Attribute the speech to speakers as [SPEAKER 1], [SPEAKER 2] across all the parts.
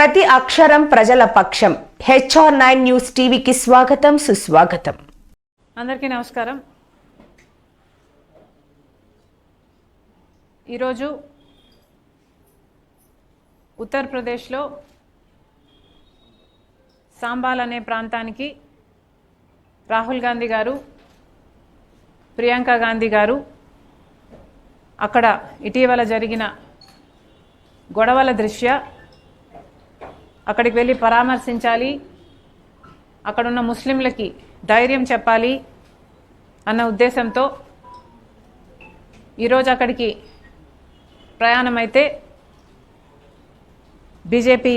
[SPEAKER 1] ప్రతి అక్షరం ప్రజల పక్షం. HR9 న్యూస్ టీవీకి స్వాగతం, సుస్వాగతం.
[SPEAKER 2] అందరికీ నమస్కారం. ఈరోజు ఉత్తరప్రదేశ్లో సాంబాల్ అనే ప్రాంతానికి రాహుల్ గాంధీ గారు, ప్రియాంక గాంధీ గారు అక్కడ ఇటీవల జరిగిన గొడవల దృష్ట్యా అక్కడికి వెళ్ళి పరామర్శించాలి, అక్కడున్న ముస్లింలకి ధైర్యం చెప్పాలి అన్న ఉద్దేశంతో ఈరోజు అక్కడికి ప్రయాణమైతే బీజేపీ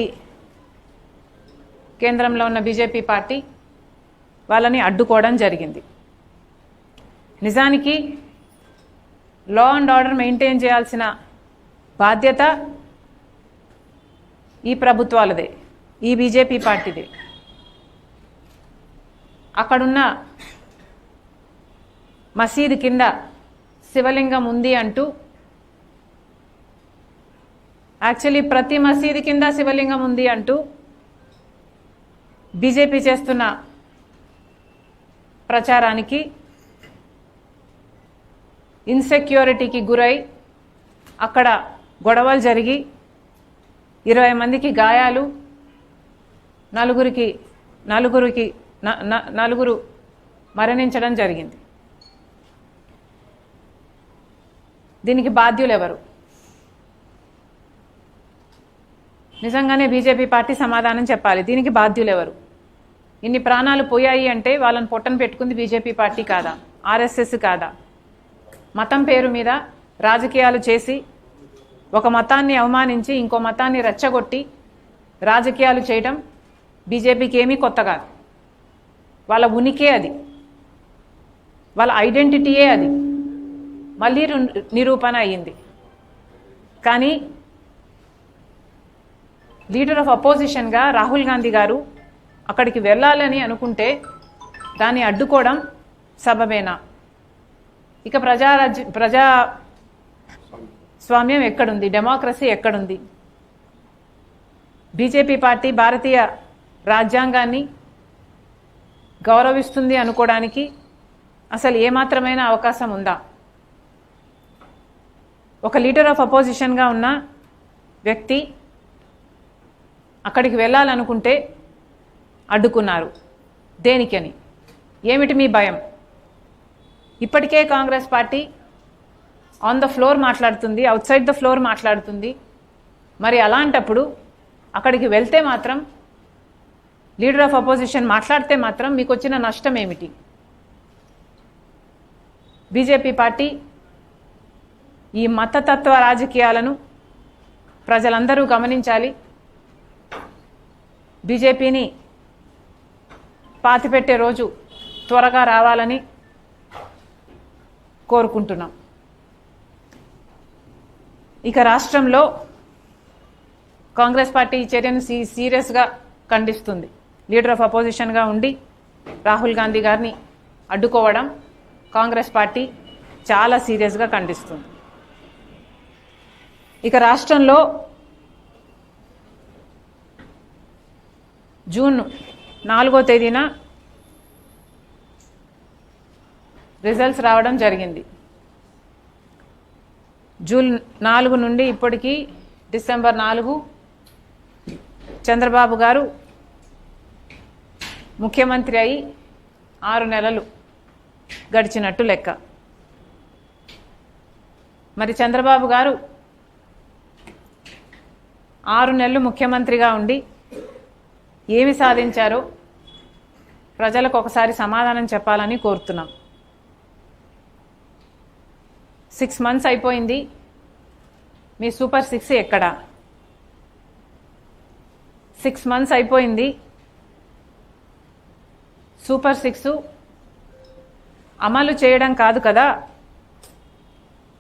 [SPEAKER 2] కేంద్రంలో ఉన్న బీజేపీ పార్టీ వాళ్ళని అడ్డుకోవడం జరిగింది. నిజానికి లా అండ్ ఆర్డర్ మెయింటైన్ చేయాల్సిన బాధ్యత ఈ ప్రభుత్వాలదే, ఈ బీజేపీ పార్టీదే. అక్కడున్న మసీదు కింద శివలింగం ఉంది అంటూ, యాక్చువల్లీ ప్రతి మసీదు కింద శివలింగం ఉంది అంటూ బీజేపీ చేస్తున్న ప్రచారానికి ఇన్సెక్యూరిటీకి గురై అక్కడ గొడవలు జరిగి 20 మందికి గాయాలు, నలుగురు మరణించడం జరిగింది. దీనికి బాధ్యులు ఎవరు? నిజంగానే బీజేపీ పార్టీ సమాధానం చెప్పాలి. దీనికి బాధ్యులు ఎవరు? ఇన్ని ప్రాణాలు పోయాయి అంటే వాళ్ళని పొట్టను పెట్టుకుంది బీజేపీ పార్టీ కాదా, ఆర్ఎస్ఎస్ కాదా? మతం పేరు మీద రాజకీయాలు చేసి ఒక మతాన్ని అవమానించి ఇంకో మతాన్ని రెచ్చగొట్టి రాజకీయాలు చేయడం బీజేపీకి ఏమీ కొత్త కాదు. వాళ్ళ ఉనికే అది, వాళ్ళ ఐడెంటిటీయే అది. మళ్ళీ నిరూపణ అయ్యింది. కానీ లీడర్ ఆఫ్ అపోజిషన్గా రాహుల్ గాంధీ గారు అక్కడికి వెళ్ళాలని అనుకుంటే దాన్ని అడ్డుకోవడం సబబేనా? ఇక ప్రజాస్వామ్యం ఎక్కడుంది? డెమోక్రసీ ఎక్కడుంది? బీజేపీ పార్టీ భారతీయ రాజ్యాంగాన్ని గౌరవిస్తుంది అనుకోవడానికి అసలు ఏమాత్రమైన అవకాశం ఉందా? ఒక లీడర్ ఆఫ్ అపోజిషన్గా ఉన్న వ్యక్తి అక్కడికి వెళ్ళాలనుకుంటే అడ్డుకున్నారు. దేనికని? ఏమిటి మీ భయం? ఇప్పటికే Congress party on the floor మాట్లాడుతుంది, అవుట్ సైడ్ ద ఫ్లోర్ మాట్లాడుతుంది. మరి అలాంటప్పుడు అక్కడికి వెళ్తే మాత్రం, లీడర్ ఆఫ్ అపోజిషన్ మాట్లాడితే మాత్రం మీకు వచ్చిన నష్టం ఏమిటి? బీజేపీ పార్టీ ఈ మతతత్వ రాజకీయాలను ప్రజలందరూ గమనించాలి. బీజేపీని పాతిపెట్టే రోజు త్వరగా రావాలని కోరుకుంటున్నాం. ఇక రాష్ట్రంలో కాంగ్రెస్ పార్టీ ఈ చర్యను సీరియస్గా ఖండిస్తుంది. లీడర్ ఆఫ్ అపోజిషన్గా ఉండి రాహుల్ గాంధీ గారిని అడ్డుకోవడం కాంగ్రెస్ పార్టీ చాలా సీరియస్గా ఖండిస్తుంది. ఇక రాష్ట్రంలో జూన్ 4వ తేదీన రిజల్ట్స్ రావడం జరిగింది. జూన్ 4 నుండి ఇప్పటికీ డిసెంబర్ 4 చంద్రబాబు గారు ముఖ్యమంత్రి అయి 6 నెలలు గడిచినట్టు లెక్క. మరి చంద్రబాబు గారు 6 నెలలు ముఖ్యమంత్రిగా ఉండి ఏమి సాధించారో ప్రజలకు ఒకసారి సమాధానం చెప్పాలని కోరుతున్నాం. 6 మంత్స్ అయిపోయింది, మీ సూపర్ 6 ఎక్కడా? 6 మంత్స్ అయిపోయింది, సూపర్ 6 అమలు చేయడం కాదు కదా,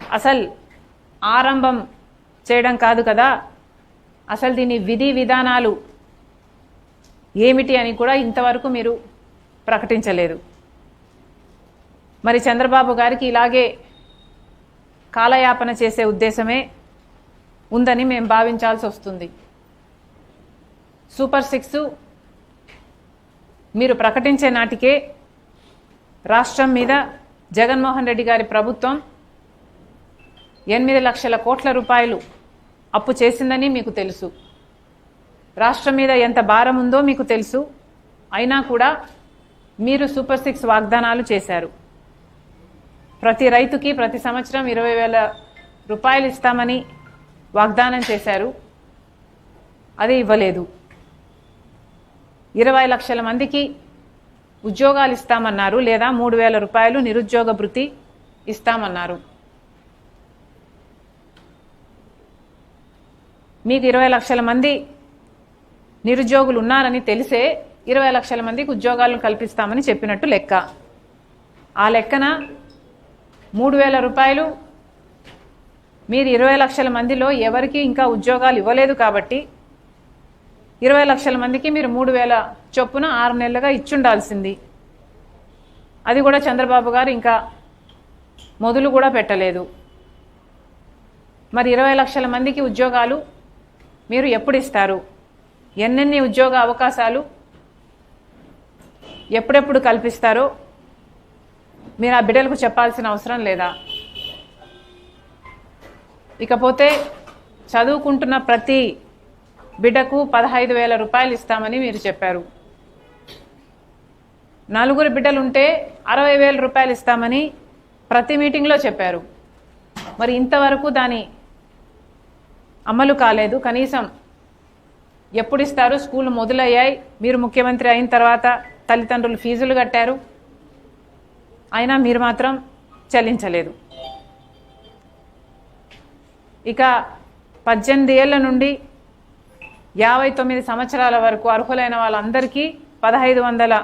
[SPEAKER 2] అసలు ఆరంభం చేయడం కాదు కదా, అసలు దీని విధి విధానాలు ఏమిటి అని కూడా ఇంతవరకు మీరు ప్రకటించలేదు. మరి చంద్రబాబు గారికి ఇలాగే కాలయాపన చేసే ఉద్దేశమే ఉందని మేము భావించాల్సి వస్తుంది. సూపర్ 6 మీరు ప్రకటించే నాటికే రాష్ట్రం మీద జగన్మోహన్ రెడ్డి గారి ప్రభుత్వం 8 లక్షల కోట్ల రూపాయలు అప్పు చేసిందని మీకు తెలుసు. రాష్ట్రం మీద ఎంత భారం ఉందో మీకు తెలుసు. అయినా కూడా మీరు సూపర్ 6 వాగ్దానాలు చేశారు. ప్రతి రైతుకి ప్రతి సంవత్సరం 20,000 రూపాయలు ఇస్తామని వాగ్దానం చేశారు. అది ఇవ్వలేదు. 20 లక్షల మందికి ఉద్యోగాలు ఇస్తామన్నారు, లేదా 3,000 రూపాయలు నిరుద్యోగ భృతి ఇస్తామన్నారు. మీకు 20 లక్షల మంది నిరుద్యోగులు ఉన్నారని తెలిసే 20 లక్షల మందికి ఉద్యోగాలను కల్పిస్తామని చెప్పినట్టు లెక్క. ఆ లెక్కన 3,000 రూపాయలు మీరు 20 లక్షల మందిలో ఎవరికి ఇంకా ఉద్యోగాలు ఇవ్వలేదు కాబట్టి 20 లక్షల మందికి మీరు 3,000 చొప్పున 6 నెలలుగా ఇచ్చుండాల్సింది. అది కూడా చంద్రబాబు గారు ఇంకా మొదలు కూడా పెట్టలేదు. మరి 20 లక్షల మందికి ఉద్యోగాలు మీరు ఎప్పుడు ఇస్తారు? ఎన్నెన్ని ఉద్యోగ అవకాశాలు ఎప్పుడెప్పుడు కల్పిస్తారో మీరు ఆ బిడ్డలకు చెప్పాల్సిన అవసరం లేదా? ఇకపోతే చదువుకుంటున్న ప్రతి బిడ్డకు 15,000 రూపాయలు ఇస్తామని మీరు చెప్పారు. 4 బిడ్డలుంటే 60,000 రూపాయలు ఇస్తామని ప్రతి మీటింగ్లో చెప్పారు. మరి ఇంతవరకు దాని అమలు కాలేదు. కనీసం ఎప్పుడు ఇస్తారు? స్కూళ్ళు మొదలయ్యాయి, మీరు ముఖ్యమంత్రి అయిన తర్వాత తల్లిదండ్రులు ఫీజులు కట్టారు, అయినా మీరు మాత్రం చెల్లించలేదు. ఇక 18 ఏళ్ల నుండి 59 సంవత్సరాల వరకు అర్హులైన వాళ్ళందరికీ 1,500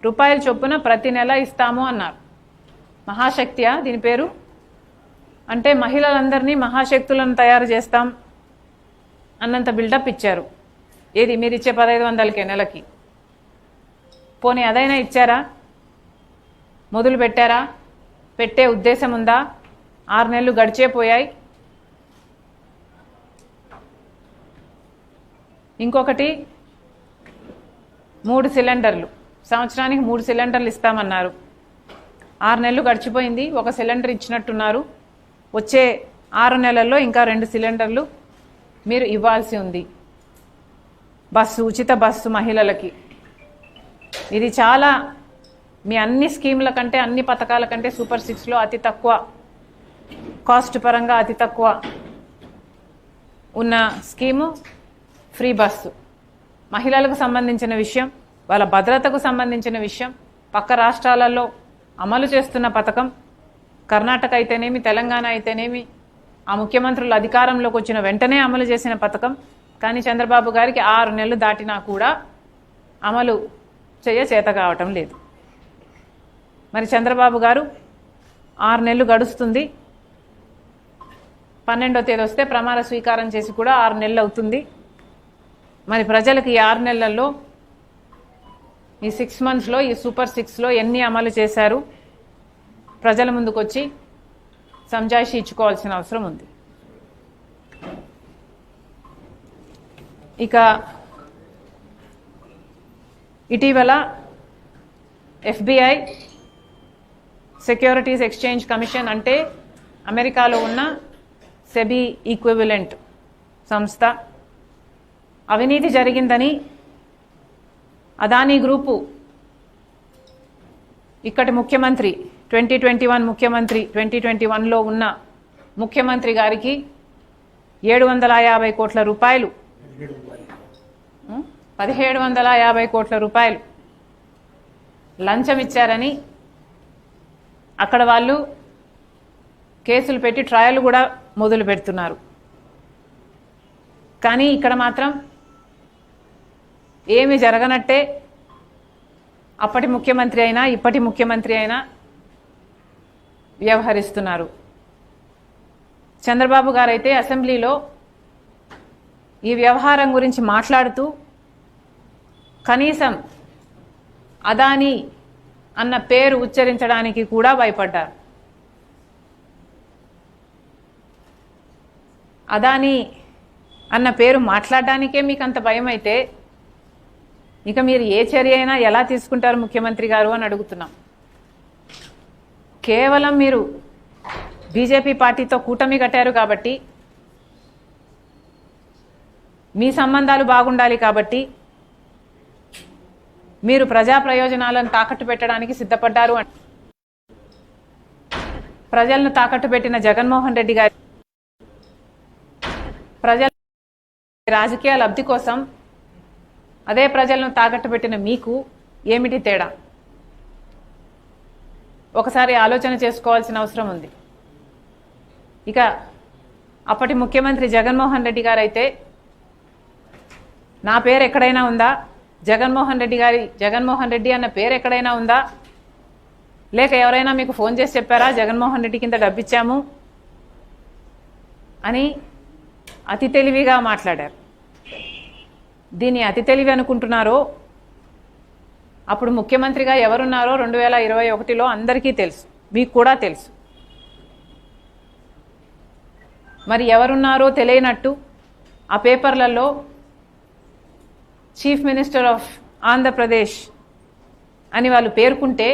[SPEAKER 2] రూపాయల చొప్పున ప్రతి నెల ఇస్తాము అన్నారు. మహాశక్తియా దీని పేరు? అంటే మహిళలందరినీ మహాశక్తులను తయారు చేస్తాం అన్నంత బిల్డప్ ఇచ్చారు. ఏది మీరు ఇచ్చే 1,500కే నెలకి? పోనీ అదైనా ఇచ్చారా? మొదలు పెట్టారా? పెట్టే ఉద్దేశం ఉందా? 6 నెలలు గడిచే పోయాయి. ఇంకొకటి 3 సిలిండర్లు, సంవత్సరానికి 3 సిలిండర్లు ఇస్తామన్నారు. 6 నెలలు గడిచిపోయింది, 1 సిలిండర్ ఇచ్చినట్టున్నారు. వచ్చే 6 నెలల్లో ఇంకా 2 సిలిండర్లు మీరు ఇవ్వాల్సి ఉంది. బస్సు, ఉచిత బస్సు మహిళలకి. ఇది చాలా మీ అన్ని స్కీముల కంటే, అన్ని పథకాల కంటే సూపర్ 6లో అతి తక్కువ కాస్ట్ పరంగా అతి తక్కువ ఉన్న స్కీము ఫ్రీ బస్సు. మహిళలకు సంబంధించిన విషయం, వాళ్ళ భద్రతకు సంబంధించిన విషయం, పక్క రాష్ట్రాలలో అమలు చేస్తున్న పథకం. కర్ణాటక అయితేనేమి, తెలంగాణ అయితేనేమి ఆ ముఖ్యమంత్రులు అధికారంలోకి వచ్చిన వెంటనే అమలు చేసిన పథకం. కానీ చంద్రబాబు గారికి 6 నెలలు దాటినా కూడా అమలు చేత కావటం లేదు. మరి చంద్రబాబు గారు 6 నెలలు గడుస్తుంది, 12వ తేదీ వస్తే ప్రమాణ స్వీకారం చేసి కూడా 6 నెలలు అవుతుంది. మరి ప్రజలకు ఈ 6 నెలల్లో, ఈ 6 మంత్స్లో, ఈ సూపర్ 6లో ఎన్ని అమలు చేశారు? ప్రజల ముందుకు వచ్చి సంజాయిషి ఇచ్చుకోవాల్సిన అవసరం ఉంది. ఇక ఇటీవల FBI, సెక్యూరిటీస్ ఎక్స్చేంజ్ కమిషన్, అంటే అమెరికాలో ఉన్న సెబీ ఈక్వివలెంట్ సంస్థ, అవినీతి జరిగిందని అదానీ గ్రూపు ఇక్కడి ముఖ్యమంత్రి 2021 ముఖ్యమంత్రి 2021లో ఉన్న ముఖ్యమంత్రి గారికి 750 కోట్ల రూపాయలు 1750 కోట్ల రూపాయలు లంచం ఇచ్చారని అక్కడ వాళ్ళు కేసులు పెట్టి ట్రయల్ కూడా మొదలు పెడుతున్నారు. కానీ ఇక్కడ మాత్రం ఏమీ జరగనట్టే అప్పటి ముఖ్యమంత్రి అయినా ఇప్పటి ముఖ్యమంత్రి అయినా వ్యవహరిస్తున్నారు. చంద్రబాబు గారైతే అసెంబ్లీలో ఈ వ్యవహారం గురించి మాట్లాడుతూ కనీసం అదానీ అన్న పేరు ఉచ్చరించడానికి కూడా భయపడ్డారు. అదానీ అన్న పేరు మాట్లాడడానికే మీకు అంత భయం అయితే ఇక మీరు ఏ చర్య అయినా ఎలా తీసుకుంటారు ముఖ్యమంత్రి గారు అని అడుగుతున్నాం. కేవలం మీరు బీజేపీ పార్టీతో కూటమి కట్టారు కాబట్టి, మీ సంబంధాలు బాగుండాలి కాబట్టి మీరు ప్రజా ప్రయోజనాలను తాకట్టు పెట్టడానికి సిద్ధపడ్డారు. ప్రజలను తాకట్టు పెట్టిన జగన్మోహన్ రెడ్డి గారి ప్రజల రాజకీయ లబ్ధి కోసం అదే ప్రజలను తాకట్టు పెట్టిన మీకు ఏమిటి తేడా? ఒకసారి ఆలోచన చేసుకోవాల్సిన అవసరం ఉంది. ఇక అప్పటి ముఖ్యమంత్రి జగన్మోహన్ రెడ్డి గారు అయితే, నా పేరు ఎక్కడైనా ఉందా, జగన్మోహన్ రెడ్డి అన్న పేరు ఎక్కడైనా ఉందా, లేక ఎవరైనా మీకు ఫోన్ చేసి చెప్పారా జగన్మోహన్ రెడ్డి కింద డబ్బిచ్చాము అని అతి తెలివిగా మాట్లాడారు. దీన్ని అతి తెలివి అనుకుంటున్నారో, అప్పుడు ముఖ్యమంత్రిగా ఎవరున్నారో 2021లో అందరికీ తెలుసు, మీకు కూడా తెలుసు. మరి ఎవరున్నారో తెలియనట్టు ఆ పేపర్లలో చీఫ్ మినిస్టర్ ఆఫ్ ఆంధ్రప్రదేశ్ అని వాళ్ళు పేర్కొంటే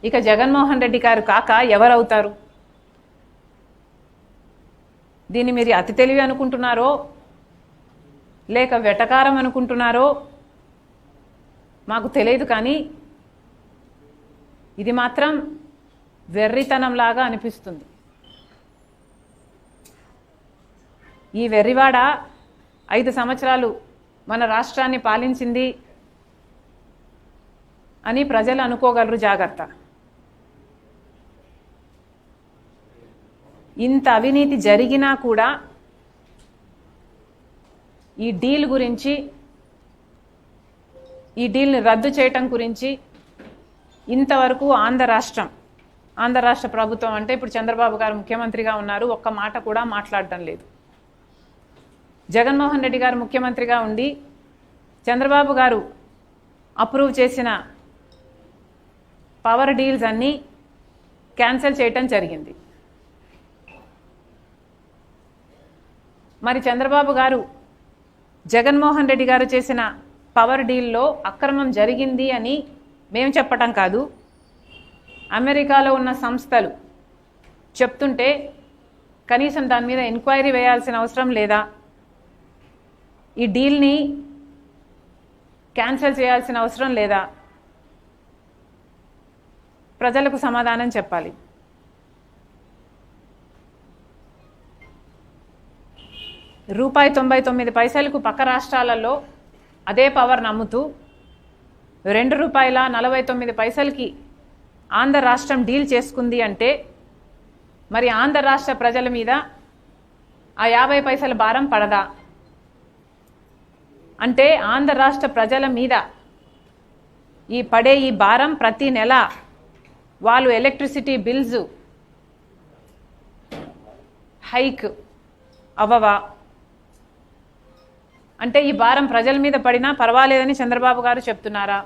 [SPEAKER 2] ఇక జగన్మోహన్ రెడ్డి గారు కాక ఎవరవుతారు? దీన్ని మీరు అతి తెలివి అనుకుంటున్నారో లేక వెటకారం అనుకుంటున్నారో మాకు తెలియదు, కానీ ఇది మాత్రం వెర్రితనంలాగా అనిపిస్తుంది. ఈ వెర్రివాడ 5 సంవత్సరాలు మన రాష్ట్రాన్ని పాలించింది అని ప్రజలు అనుకోగలరు. జాగ్రత్త. ఇంత అవినీతి జరిగినా కూడా ఈ డీల్ గురించి, ఈ డీల్ని రద్దు చేయటం గురించి ఇంతవరకు ఆంధ్ర రాష్ట్ర ప్రభుత్వం అంటే ఇప్పుడు చంద్రబాబు గారు ముఖ్యమంత్రిగా ఉన్నారు, ఒక్క మాట కూడా మాట్లాడటం లేదు. జగన్మోహన్ రెడ్డి గారు ముఖ్యమంత్రిగా ఉండి చంద్రబాబు గారు అప్రూవ్ చేసిన పవర్ డీల్స్ అన్నీ క్యాన్సిల్ చేయటం జరిగింది. మరి చంద్రబాబు గారు జగన్మోహన్ రెడ్డి గారు చేసిన పవర్ డీల్లో అక్రమం జరిగింది అని మేము చెప్పటం కాదు, అమెరికాలో ఉన్న సంస్థలు చెప్తుంటే కనీసం దాని మీద ఎంక్వైరీ వేయాల్సిన అవసరం లేదా? ఈ డీల్ని క్యాన్సిల్ చేయాల్సిన అవసరం లేదా? ప్రజలకు సమాధానం చెప్పాలి. ₹99 పక్క రాష్ట్రాలలో అదే పవర్ నమ్ముతూ ₹2.49 ఆంధ్ర రాష్ట్రం డీల్ చేసుకుంది అంటే మరి ఆంధ్ర రాష్ట్ర ప్రజల మీద ఆ 50 పైసల భారం పడదా? అంటే ఆంధ్ర రాష్ట్ర ప్రజల మీద ఈ భారం ప్రతి నెల వాళ్ళు ఎలక్ట్రిసిటీ బిల్స్ హైక్ అవ్వవా? అంటే ఈ భారం ప్రజల మీద పడినా పర్వాలేదని చంద్రబాబు గారు చెప్తున్నారా?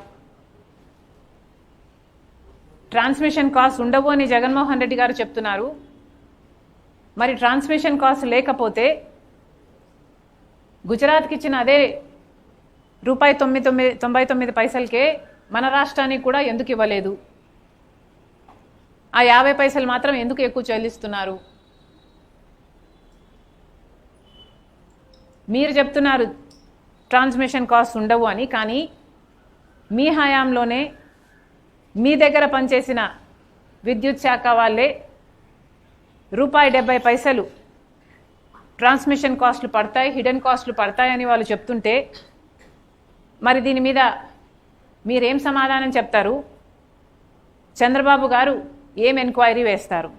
[SPEAKER 2] ట్రాన్స్మిషన్ కాస్ట్ ఉండవు అని జగన్మోహన్ రెడ్డి గారు చెప్తున్నారు. మరి ట్రాన్స్మిషన్ కాస్ట్ లేకపోతే గుజరాత్కి ఇచ్చిన అదే ₹99 మన రాష్ట్రానికి కూడా ఎందుకు ఇవ్వలేదు? ఆ 50 పైసలు మాత్రం ఎందుకు ఎక్కువ చెల్లిస్తున్నారు? మీరు చెప్తున్నారు ట్రాన్స్మిషన్ కాస్ట్ ఉండవు అని, కానీ మీ హయాంలోనే మీ దగ్గర పనిచేసిన విద్యుత్ శాఖ వాళ్ళే ₹70 ట్రాన్స్మిషన్ కాస్ట్లు పడతాయి, హిడెన్ కాస్ట్లు పడతాయని వాళ్ళు చెప్తుంటే మరి దీని మీద మీరేం సమాధానం చెప్తారు? చంద్రబాబు గారు ఏం ఎంక్వైరీ వేస్తారు?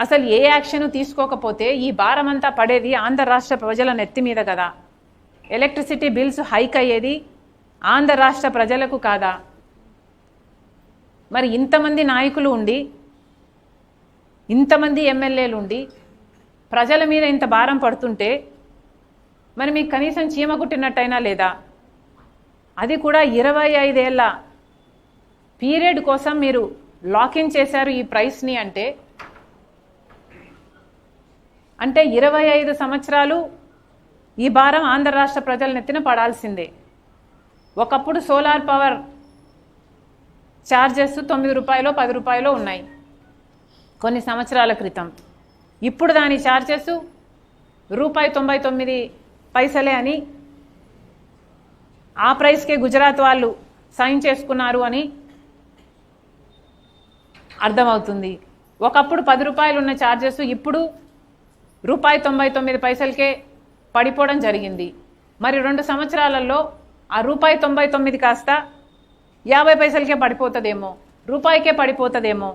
[SPEAKER 2] అసలు ఏ యాక్షన్ తీసుకోకపోతే ఈ భారం అంతా పడేది ఆంధ్ర రాష్ట్ర ప్రజల నెత్తి మీద కదా. ఎలక్ట్రిసిటీ బిల్స్ హైక్ అయ్యేది ఆంధ్ర రాష్ట్ర ప్రజలకు కాదా? మరి ఇంతమంది నాయకులు ఉండి, ఇంతమంది ఎమ్మెల్యేలు ఉండి ప్రజల మీద ఇంత భారం పడుతుంటే మరి మీకు కనీసం చీమ కుట్టినట్టయినా లేదా? అది కూడా 25 ఏళ్ల పీరియడ్ కోసం మీరు లాకిన్ చేశారు ఈ ప్రైస్ని. అంటే 25 సంవత్సరాలు ఈ భారం ఆంధ్ర రాష్ట్ర ప్రజల నెత్తిన పడాల్సిందే. ఒకప్పుడు సోలార్ పవర్ ఛార్జెస్ 9 రూపాయలు 10 రూపాయలు ఉన్నాయి కొన్ని సంవత్సరాల క్రితం. ఇప్పుడు దాని ఛార్జెస్ ₹99 అని ఆ ప్రైస్కే గుజరాత్ వాళ్ళు సైన్ చేసుకున్నారు అని అర్థమవుతుంది. ఒకప్పుడు 10 రూపాయలు ఉన్న ఛార్జెస్ ఇప్పుడు ₹99 పడిపోవడం జరిగింది. మరి 2 సంవత్సరాలలో ఆ ₹99 కాస్త 50 పైసలకే పడిపోతుందేమో, రూపాయికే పడిపోతుందేమో.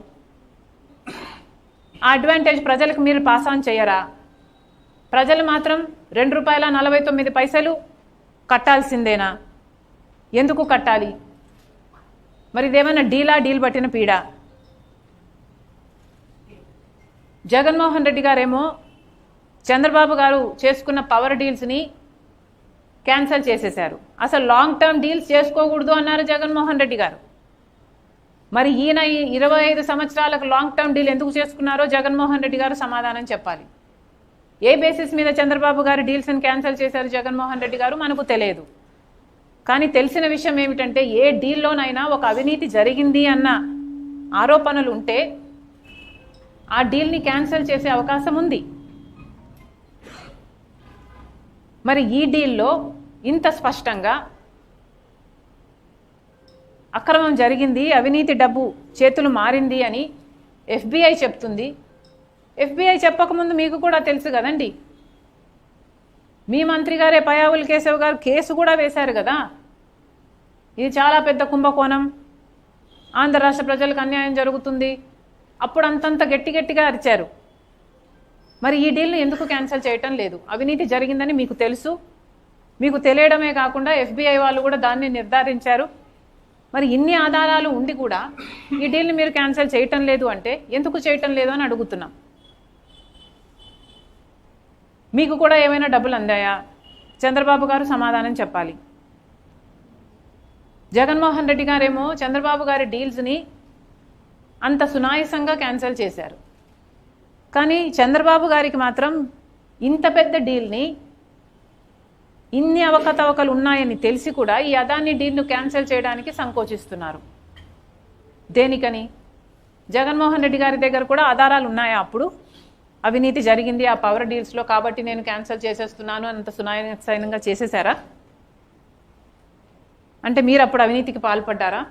[SPEAKER 2] ఆ అడ్వాంటేజ్ ప్రజలకు మీరు పాస్ ఆన్ చేయరా? ప్రజలు మాత్రం ₹2.49 కట్టాల్సిందేనా? ఎందుకు కట్టాలి? మరి ఇదేమైనా డీల్ పట్టిన పీడ? జగన్మోహన్ రెడ్డి గారేమో చంద్రబాబు గారు చేసుకున్న పవర్ డీల్స్ని క్యాన్సిల్ చేసేశారు. అసలు లాంగ్ టర్మ్ డీల్స్ చేసుకోకూడదు అన్నారు జగన్మోహన్ రెడ్డి గారు. మరి ఈయన 25 సంవత్సరాలకు లాంగ్ టర్మ్ డీల్ ఎందుకు చేసుకున్నారో జగన్మోహన్ రెడ్డి గారు సమాధానం చెప్పాలి. ఏ బేసిస్ మీద చంద్రబాబు గారు డీల్స్ని క్యాన్సిల్ చేశారు జగన్మోహన్ రెడ్డి గారు మనకు తెలియదు. కానీ తెలిసిన విషయం ఏమిటంటే ఏ డీల్లోనైనా ఒక అవినీతి జరిగింది అన్న ఆరోపణలు ఉంటే ఆ డీల్ని క్యాన్సిల్ చేసే అవకాశం ఉంది. మరి ఈ డీల్లో ఇంత స్పష్టంగా అక్రమం జరిగింది, అవినీతి డబ్బు చేతులు మారింది అని FBI చెప్తుంది. FBI చెప్పకముందు మీకు కూడా తెలుసు కదండి. మీ మంత్రి గారే పయ్యావుల కేశవ్ గారు కేసు కూడా వేశారు కదా. ఇది చాలా పెద్ద కుంభకోణం, ఆంధ్ర రాష్ట్ర ప్రజలకు అన్యాయం జరుగుతుంది, అప్పుడు అంతంత గట్టిగా అరిచారు. మరి ఈ డీల్ని ఎందుకు క్యాన్సిల్ చేయటం లేదు? అవినీతి జరిగిందని మీకు తెలుసు. మీకు తెలియడమే కాకుండా FBI వాళ్ళు కూడా దాన్ని నిర్ధారించారు. మరి ఇన్ని ఆధారాలు ఉండి కూడా ఈ డీల్ని మీరు క్యాన్సిల్ చేయటం లేదు అంటే ఎందుకు చేయటం లేదు అని అడుగుతున్నాం. మీకు కూడా ఏమైనా డబ్బులు అందాయా? చంద్రబాబు గారు సమాధానం చెప్పాలి. జగన్మోహన్ రెడ్డి గారేమో చంద్రబాబు గారి డీల్స్ని అంత సునాయాసంగా క్యాన్సిల్ చేశారు. కానీ చంద్రబాబు గారికి మాత్రం ఇంత పెద్ద డీల్ని, ఇన్ని అవకతవకలు ఉన్నాయని తెలిసి కూడా ఈ అదాని డీల్ను క్యాన్సిల్ చేయడానికి సంకోచిస్తున్నారు. దేనికని? జగన్మోహన్ రెడ్డి గారి దగ్గర కూడా ఆధారాలు ఉన్నాయా? అప్పుడు అవినీతి జరిగింది ఆ పవర్ డీల్స్లో కాబట్టి నేను క్యాన్సిల్ చేసేస్తున్నాను అంత సునాయాసంగా చేసేసారా? అంటే మీరు అప్పుడు అవినీతికి పాల్పడ్డారా?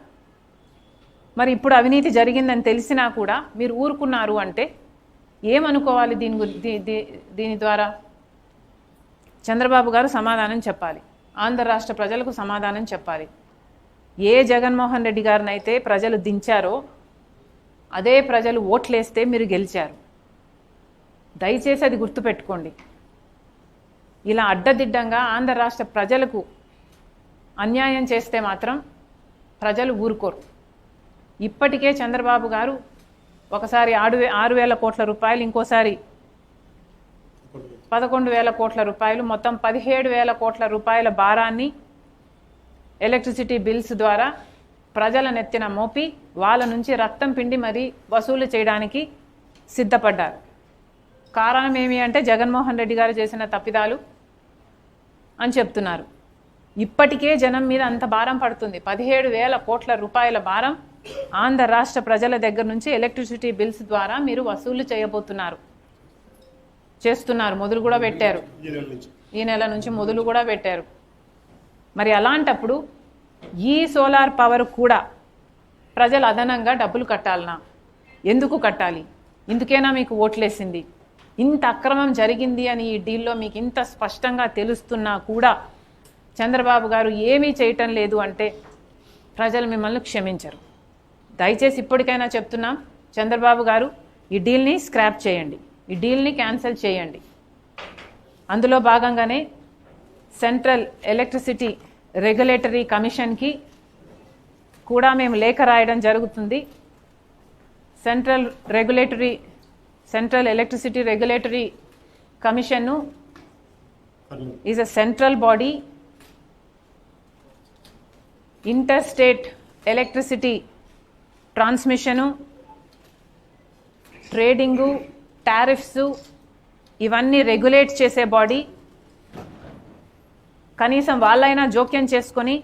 [SPEAKER 2] మరి ఇప్పుడు అవినీతి జరిగిందని తెలిసినా కూడా మీరు ఊరుకున్నారు అంటే ఏమనుకోవాలి? దీని ద్వారా చంద్రబాబు గారు సమాధానం చెప్పాలి. ఆంధ్ర రాష్ట్ర ప్రజలకు సమాధానం చెప్పాలి. ఏ జగన్మోహన్ రెడ్డి గారినైతే ప్రజలు దించారో అదే ప్రజలు ఓట్లేస్తే మీరు గెలిచారు. దయచేసి అది గుర్తుపెట్టుకోండి. ఇలా అడ్డదిడ్డంగా ఆంధ్ర రాష్ట్ర ప్రజలకు అన్యాయం చేస్తే మాత్రం ప్రజలు ఊరుకోరు. ఇప్పటికే చంద్రబాబు గారు ఒకసారి 6,000 కోట్ల రూపాయలు, ఇంకోసారి 11,000 కోట్ల రూపాయలు, మొత్తం 17,000 కోట్ల రూపాయల భారాన్ని ఎలక్ట్రిసిటీ బిల్స్ ద్వారా ప్రజల నెత్తిన మోపి వాళ్ళ నుంచి రక్తం పిండి మరీ వసూలు చేయడానికి సిద్ధపడ్డారు. కారణం ఏమి అంటే జగన్మోహన్ రెడ్డి గారు చేసిన తప్పిదాలు అని చెప్తున్నారు. ఇప్పటికే జనం మీద అంత భారం పడుతుంది. 17,000 కోట్ల రూపాయల భారం ఆంధ్ర రాష్ట్ర ప్రజల దగ్గర నుంచి ఎలక్ట్రిసిటీ బిల్స్ ద్వారా మీరు వసూలు చేస్తున్నారు. మొదలు కూడా పెట్టారు. ఈ నెల నుంచి మొదలు కూడా పెట్టారు. మరి అలాంటప్పుడు ఈ సోలార్ పవర్ కూడా ప్రజలు అదనంగా డబ్బులు కట్టాలనా? ఎందుకు కట్టాలి? ఇందుకేనా మీకు ఓట్లేసింది? ఇంత అక్రమం జరిగింది అని ఈ డీల్లో మీకు ఇంత స్పష్టంగా తెలుస్తున్నా కూడా చంద్రబాబు గారు ఏమీ చేయటం లేదు అంటే ప్రజలు మిమ్మల్ని క్షమించరు. దయచేసి ఇప్పటికైనా చెప్తున్నాం, చంద్రబాబు గారు ఈ డీల్ని స్క్రాప్ చేయండి, ఈ డీల్ని క్యాన్సిల్ చేయండి. అందులో భాగంగానే సెంట్రల్ ఎలక్ట్రిసిటీ రెగ్యులేటరీ కమిషన్కి కూడా మేము లేఖ రాయడం జరుగుతుంది. సెంట్రల్ ఎలక్ట్రిసిటీ రెగ్యులేటరీ కమిషన్ను is a central body. Interstate electricity transmission, trading, tariffs ఇవన్నీ రెగ్యులేట్ చేసే బాడీ. కనీసం వాళ్ళైనా జోక్యం చేసుకొని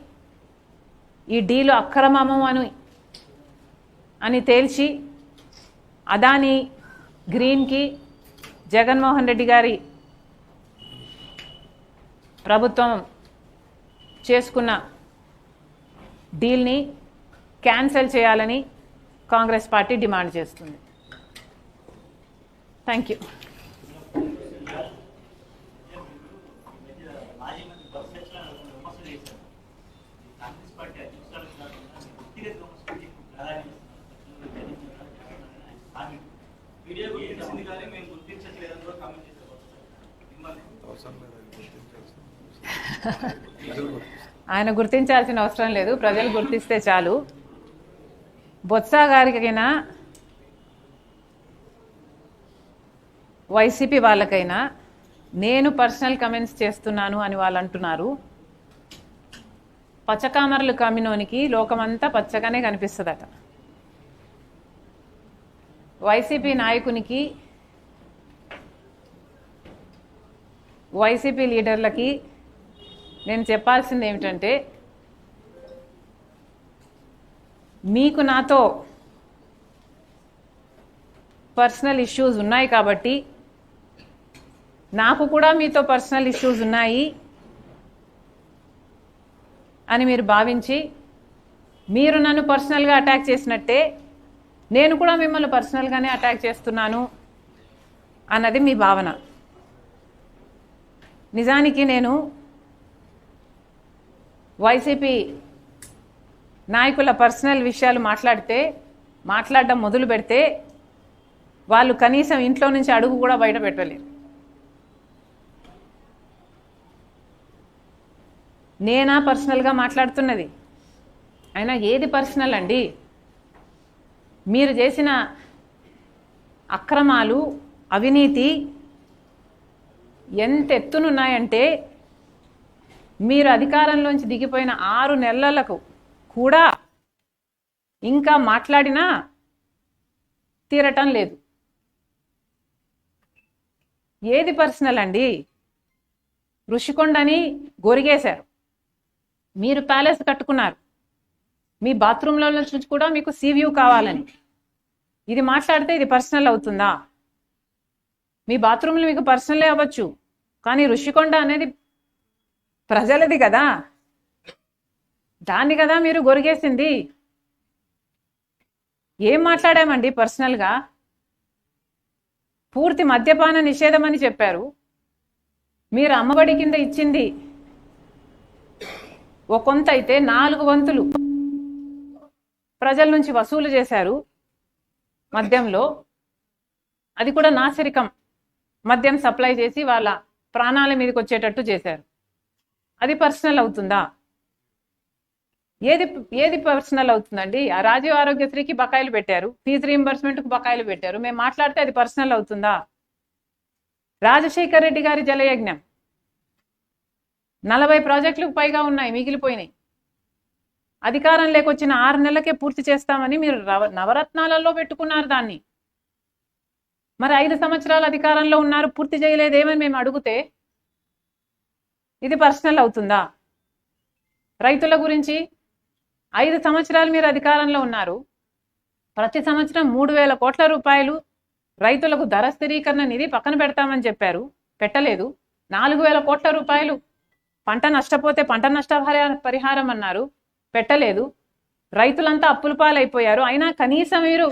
[SPEAKER 2] ఈ డీలు అక్రమము అని తేల్చి అదాని గ్రీన్కి జగన్మోహన్ రెడ్డి గారి ప్రభుత్వం చేసుకున్న డీల్ని క్యాన్సిల్ చేయాలని కాంగ్రెస్ పార్టీ డిమాండ్ చేస్తుంది. Thank you. ఆయన గుర్తించాల్సిన అవసరం లేదు, ప్రజలు గుర్తిస్తే చాలు. బొత్స గారికైనా వైసీపీ వాళ్ళకైనా నేను పర్సనల్ కమెంట్స్ చేస్తున్నాను అని వాళ్ళు అంటున్నారు. పచ్చకామర్లు కమ్మినోనికి లోకమంతా పచ్చగానే కనిపిస్తుందట. వైసీపీ నాయకునికి, వైసీపీ లీడర్లకి నేను చెప్పాల్సింది ఏమిటంటే, మీకు నాతో పర్సనల్ ఇష్యూస్ ఉన్నాయి కాబట్టి, నాకు కూడా మీతో పర్సనల్ ఇష్యూస్ ఉన్నాయి అని మీరు భావించి మీరు నన్ను పర్సనల్గా అటాక్ చేసినట్టే నేను కూడా మిమ్మల్ని పర్సనల్గానే అటాక్ చేస్తున్నాను అన్నది మీ భావన. నిజానికి నేను వైసీపీ నాయకుల పర్సనల్ విషయాలు మాట్లాడడం మొదలు పెడితే వాళ్ళు కనీసం ఇంట్లో నుంచి అడుగు కూడా బయట పెట్టలేరు. నేనా పర్సనల్గా మాట్లాడుతున్నది? అయినా ఏది పర్సనల్ అండి? మీరు చేసిన అక్రమాలు, అవినీతి ఎంత ఎత్తునున్నాయంటే, మీరు అధికారంలోంచి దిగిపోయిన 6 నెలలకు కూడా ఇంకా మాట్లాడినా తీరటం లేదు. ఏది పర్సనల్ అండి? ఋషికొండని గొరిగేశారు, మీరు ప్యాలెస్ కట్టుకున్నారు, మీ బాత్రూంలో నుంచి కూడా మీకు సీవ్యూ కావాలని. ఇది మాట్లాడితే ఇది పర్సనల్ అవుతుందా? మీ బాత్రూంలో మీకు పర్సనలే అవ్వచ్చు, కానీ ఋషికొండ అనేది ప్రజలది కదా, దాన్ని కదా మీరు గొరిగేసింది. ఏం మాట్లాడామండి పర్సనల్గా? పూర్తి మద్యపాన నిషేధం అని చెప్పారు. మీరు అమ్మఒడి కింద ఇచ్చింది ఓ కొంత అయితే 4 వంతులు ప్రజల నుంచి వసూలు చేశారు మద్యంలో. అది కూడా నాసిరకం మద్యం సప్లై చేసి వాళ్ళ ప్రాణాల మీదకి వచ్చేటట్టు చేశారు. అది పర్సనల్ అవుతుందా? ఏది పర్సనల్ అవుతుందండి? ఆ రాజీవ్ ఆరోగ్యశ్రీకి బకాయిలు పెట్టారు, ఫీజు రీయింబర్స్మెంట్కి బకాయిలు పెట్టారు. మేము మాట్లాడితే అది పర్సనల్ అవుతుందా? రాజశేఖర్ రెడ్డి గారి జలయజ్ఞం 40 ప్రాజెక్టులకు పైగా ఉన్నాయి, మిగిలిపోయినాయి. అధికారం లేకొచ్చిన 6 నెలలకే పూర్తి చేస్తామని మీరు నవరత్నాలలో పెట్టుకున్నారు దాన్ని. మరి 5 సంవత్సరాలు అధికారంలో ఉన్నారు, పూర్తి చేయలేదేమని మేము అడిగితే ఇది పర్సనల్ అవుతుందా? రైతుల గురించి 5 సంవత్సరాలు మీరు అధికారంలో ఉన్నారు, ప్రతి సంవత్సరం 3,000 కోట్ల రూపాయలు రైతులకు ధర స్థిరీకరణ నిధి పక్కన పెడతామని చెప్పారు, పెట్టలేదు. 4,000 కోట్ల రూపాయలు పంట నష్టపోతే పంట నష్ట పరిహారం అన్నారు, పెట్టలేదు. రైతులంతా అప్పుల పాలైపోయారు, అయినా కనీసం మీరు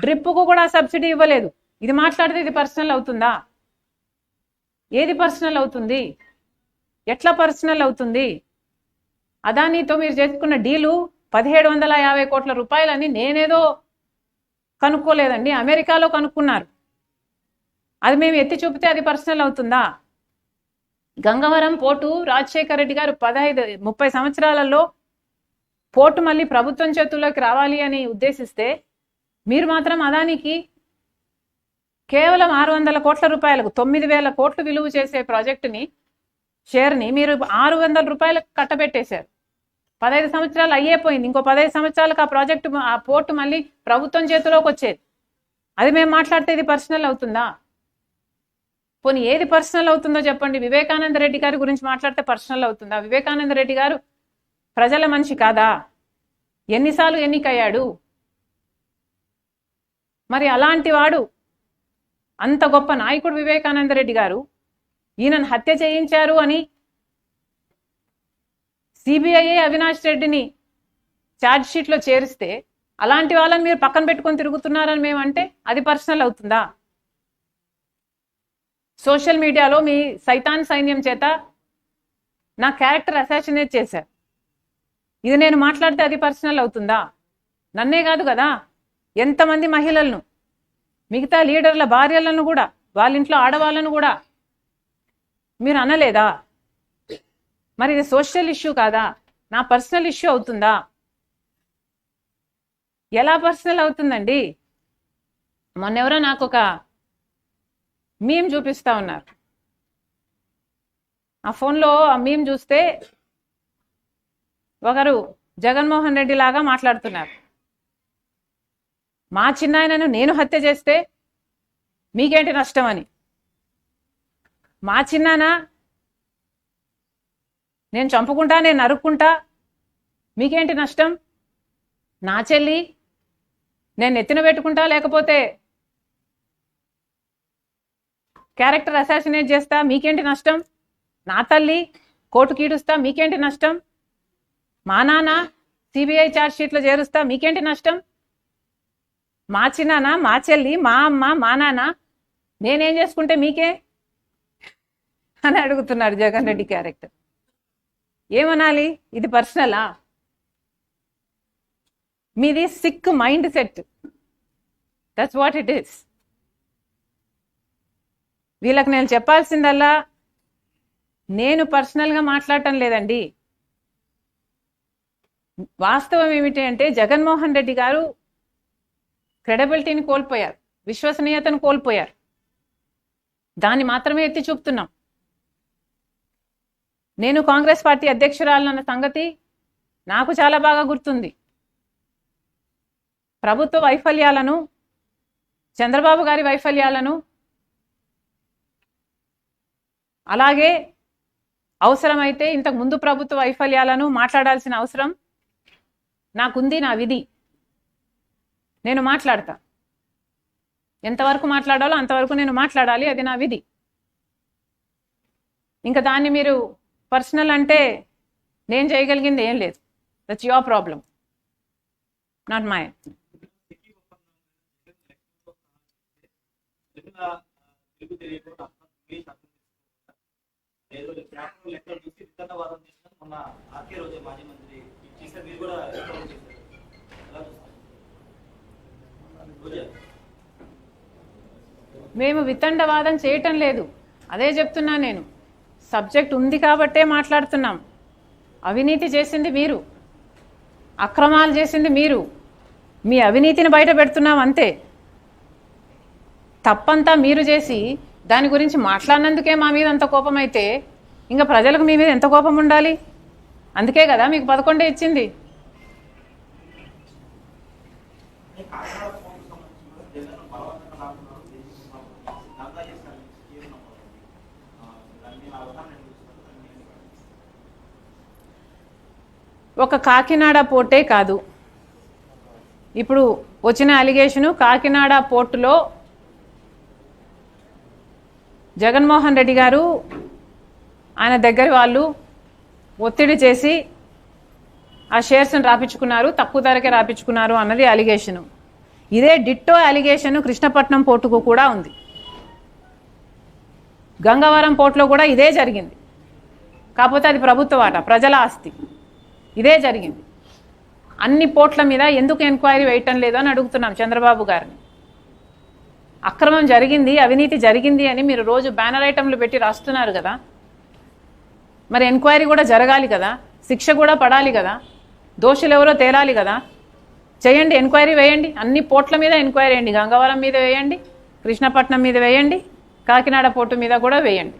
[SPEAKER 2] డ్రిప్పుకు కూడా సబ్సిడీ ఇవ్వలేదు. ఇది మాట్లాడితే ఇది పర్సనల్ అవుతుందా? ఏది పర్సనల్ అవుతుంది? ఎట్లా పర్సనల్ అవుతుంది? అదానితో మీరు చేసుకున్న డీలు 1,750 కోట్ల రూపాయలని నేనేదో కనుక్కోలేదండి, అమెరికాలో కనుక్కున్నారు. అది మేము ఎత్తి చూపితే అది పర్సనల్ అవుతుందా? గంగవరం పోర్టు రాజశేఖర్ రెడ్డి గారు 30 సంవత్సరాలలో పోర్టు మళ్ళీ ప్రభుత్వం చేతుల్లోకి రావాలి అని ఉద్దేశిస్తే మీరు మాత్రం అదానికి కేవలం 600 కోట్ల రూపాయలకు 9,000 కోట్లు విలువ చేసే ప్రాజెక్టుని, షేర్ని మీరు 600 రూపాయలకు కట్టబెట్టేశారు. 15 సంవత్సరాలు అయ్యేపోయింది, ఇంకో 15 సంవత్సరాలకు ఆ పోర్టు మళ్ళీ ప్రభుత్వం చేతిలోకి వచ్చేది. అది మేము మాట్లాడితే ఇది పర్సనల్ అవుతుందా? పోనీ ఏది పర్సనల్ అవుతుందో చెప్పండి. వివేకానంద రెడ్డి గారి గురించి మాట్లాడితే పర్సనల్ అవుతుందా? వివేకానంద రెడ్డి గారు ప్రజల మనిషి కాదా? ఎన్నిసార్లు ఎన్నికయ్యాడు? మరి అలాంటి వాడు, అంత గొప్ప నాయకుడు వివేకానంద రెడ్డి గారు ఈయనను హత్య చేయించారు అని సిబిఐ అవినాష్ రెడ్డిని ఛార్జ్ షీట్లో చేరిస్తే అలాంటి వాళ్ళని మీరు పక్కన పెట్టుకొని తిరుగుతున్నారని మేమంటే అది పర్సనల్ అవుతుందా? సోషల్ మీడియాలో మీ సైతాన్ సైన్యం చేత నా క్యారెక్టర్ అసాసినేట్ చేశారు. ఇది నేను మాట్లాడితే అది పర్సనల్ అవుతుందా? నన్నే కాదు కదా, ఎంతమంది మహిళలను, మిగతా లీడర్ల భార్యలను కూడా, వాళ్ళ ఇంట్లో ఆడవాళ్ళను కూడా మీరు అనలేదా? మరి ఇది సోషల్ ఇష్యూ కాదా? నా పర్సనల్ ఇష్యూ అవుతుందా? ఎలా పర్సనల్ అవుతుందండి? మొన్నెవరో నాకు ఒక మీమ్ చూపిస్తా ఉన్నారు. ఆ ఫోన్లో ఆ మీమ్ చూస్తే ఒకరు జగన్మోహన్ రెడ్డి లాగా మాట్లాడుతున్నారు. మా చిన్నాయనను నేను హత్య చేస్తే మీకేంటి నష్టం అని. మా చిన్నాన నేను చంపుకుంటా, నేను నరుక్కుంటా, మీకేంటి నష్టం? నా చెల్లి నేను నెత్తిన పెట్టుకుంటా, లేకపోతే క్యారెక్టర్ అసాసినేట్ చేస్తా, మీకేంటి నష్టం? నా తల్లి కోర్టుకి ఈడుస్తా, మీకేంటి నష్టం? మా నాన్న సిబిఐ ఛార్జ్ షీట్లో చేరుస్తా, మీకేంటి నష్టం? మా చిన్నాన్న, మా చెల్లి, మా అమ్మ, మా నాన్న నేనేం చేసుకుంటే మీకే అని అడుగుతున్నారు జగన్ రెడ్డి క్యారెక్టర్. ఏమనాలి? ఇది పర్సనలా? మీది sick mind set. That's what it is. వీళ్ళకి నేను చెప్పాల్సిందల్లా, నేను పర్సనల్గా మాట్లాడటం లేదండి. వాస్తవం ఏమిటి అంటే జగన్మోహన్ రెడ్డి గారు క్రెడిబిలిటీని కోల్పోయారు, విశ్వసనీయతను కోల్పోయారు. దాన్ని మాత్రమే ఎత్తి చూపుతున్నాం. నేను కాంగ్రెస్ పార్టీ అధ్యక్షురాలన్న సంగతి నాకు చాలా బాగా గుర్తుంది. ప్రభుత్వ వైఫల్యాలను, చంద్రబాబు గారి వైఫల్యాలను, అలాగే అవసరమైతే ఇంతకు ముందు ప్రభుత్వ వైఫల్యాలను మాట్లాడాల్సిన అవసరం నాకుంది. నా విధి. నేను మాట్లాడతా. ఎంతవరకు మాట్లాడాలో అంతవరకు నేను మాట్లాడాలి. అది నా విధి. ఇంకా దాన్ని మీరు పర్సనల్ అంటే నేను చేయగలిగింది ఏం లేదు. That's your problem, not mine. మేము వితండవాదం చేయటం లేదు, అదే చెప్తున్నా నేను. సబ్జెక్ట్ ఉంది కాబట్టే మాట్లాడుతున్నాం. అవినీతి చేసింది మీరు, అక్రమాలు చేసింది మీరు, మీ అవినీతిని బయట పెడుతున్నాం అంతే. తప్పంతా మీరు చేసి దాని గురించి మాట్లాడినందుకే మా మీద అంత కోపం అయితే ఇంకా ప్రజలకు మీ మీద ఎంత కోపం ఉండాలి? అందుకే కదా మీకు 11 ఇచ్చింది. ఒక కాకినాడ పోర్టే కాదు, ఇప్పుడు వచ్చిన అలిగేషను కాకినాడ పోర్టులో జగన్మోహన్ రెడ్డి గారు ఆయన దగ్గర వాళ్ళు ఒత్తిడి చేసి ఆ షేర్స్ని రాపించుకున్నారు, తక్కువ ధరకే రాపించుకున్నారు అన్నది అలిగేషను. ఇదే డిట్టో అలిగేషన్ కృష్ణపట్నం పోర్టుకు కూడా ఉంది. గంగవరం పోర్టులో కూడా ఇదే జరిగింది. కాకపోతే అది ప్రభుత్వ వాటా, ప్రజల ఆస్తి. ఇదే జరిగింది. అన్ని పోర్ట్ల మీద ఎందుకు ఎంక్వైరీ వేయటం లేదు అని అడుగుతున్నాం చంద్రబాబు గారిని. అక్రమం జరిగింది, అవినీతి జరిగింది అని మీరు రోజు బ్యానర్ ఐటంలు పెట్టి రాస్తున్నారు కదా, మరి ఎంక్వైరీ కూడా జరగాలి కదా, శిక్ష కూడా పడాలి కదా, దోషులు ఎవరో తేలాలి కదా. చేయండి, ఎంక్వైరీ వేయండి. అన్ని పోర్ట్ల మీద ఎంక్వైరీ వేయండి. గంగవరం మీద వేయండి, కృష్ణపట్నం మీద వేయండి, కాకినాడ పోర్టు మీద కూడా వేయండి.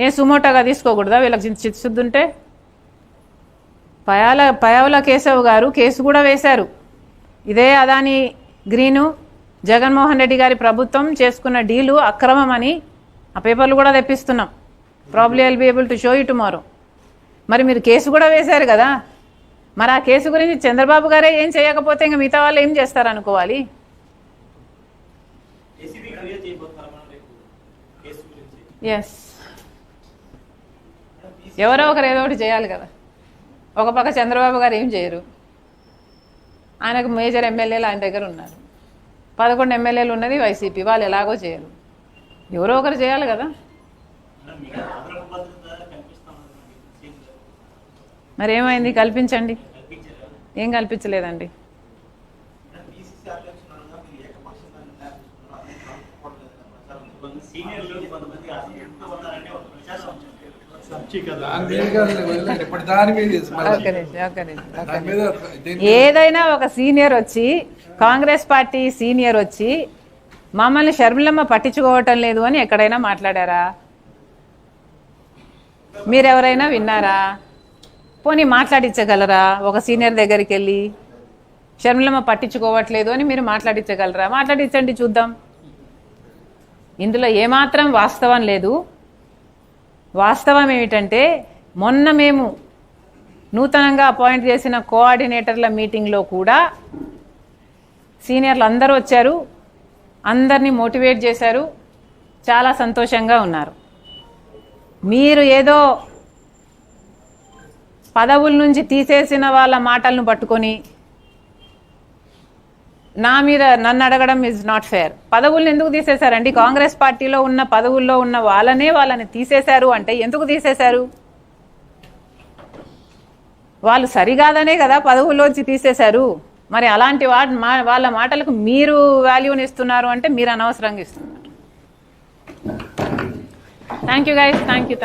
[SPEAKER 2] ఏ సుమోటోగా తీసుకోకూడదా వీళ్ళకి చిత్శుద్ధి ఉంటే? పయావుల కేశవ్ గారు కేసు కూడా వేశారు. ఇదే అదాని గ్రీను జగన్మోహన్ రెడ్డి గారి ప్రభుత్వం చేసుకున్న డీలు అక్రమమని ఆ పేపర్లు కూడా తెప్పిస్తున్నాం. Probably I'll be able to show you tomorrow. మరి మీరు కేసు కూడా వేశారు కదా, మరి ఆ కేసు గురించి చంద్రబాబు గారే ఏం చేయకపోతే ఇంకా మిగతా వాళ్ళు ఏం చేస్తారు అనుకోవాలి? ఎస్, ఎవరో ఒకరు ఏదో ఒకటి చేయాలి కదా. ఒక పక్క చంద్రబాబు గారు ఏం చేయరు, ఆయనకు మేజర్ ఎమ్మెల్యేలు ఆయన దగ్గర ఉన్నారు. 11 ఎమ్మెల్యేలు ఉన్నది వైసీపీ, వాళ్ళు ఎలాగో చేయరు. ఎవరో ఒకరు చేయాలి కదా. మరి ఏమైంది? కల్పించండి. ఏం కల్పించలేదండి. ఏదైనా ఒక సీనియర్ వచ్చి, కాంగ్రెస్ పార్టీ సీనియర్ వచ్చి మమ్మల్ని షర్మిలమ్మ పట్టించుకోవటం లేదు అని ఎక్కడైనా మాట్లాడారా? మీరెవరైనా విన్నారా? పోనీ మాట్లాడించగలరా? ఒక సీనియర్ దగ్గరికి వెళ్ళి షర్మిలమ్మ పట్టించుకోవట్లేదు అని మీరు మాట్లాడించగలరా? మాట్లాడించండి చూద్దాం. ఇందులో ఏమాత్రం వాస్తవం లేదు. వాస్తవం ఏమిటంటే, మొన్న మేము నూతనంగా అపాయింట్ చేసిన కోఆర్డినేటర్ల మీటింగ్లో కూడా సీనియర్లు అందరూ వచ్చారు, అందరినీ మోటివేట్ చేశారు, చాలా సంతోషంగా ఉన్నారు. మీరు ఏదో పదవుల నుంచి తీసేసిన వాళ్ళ మాటలను పట్టుకొని నా మీద నన్ను అడగడం ఈజ్ నాట్ ఫేర్. పదవులను ఎందుకు తీసేశారండి? కాంగ్రెస్ పార్టీలో ఉన్న పదవుల్లో ఉన్న వాళ్ళని తీసేశారు అంటే ఎందుకు తీసేశారు? వాళ్ళు సరికాదనే కదా పదవుల్లోంచి తీసేశారు. మరి అలాంటి వాళ్ళ మాటలకు మీరు వాల్యూని ఇస్తున్నారు అంటే మీరు అనవసరంగా ఇస్తున్నారు. Thank you guys, thank you.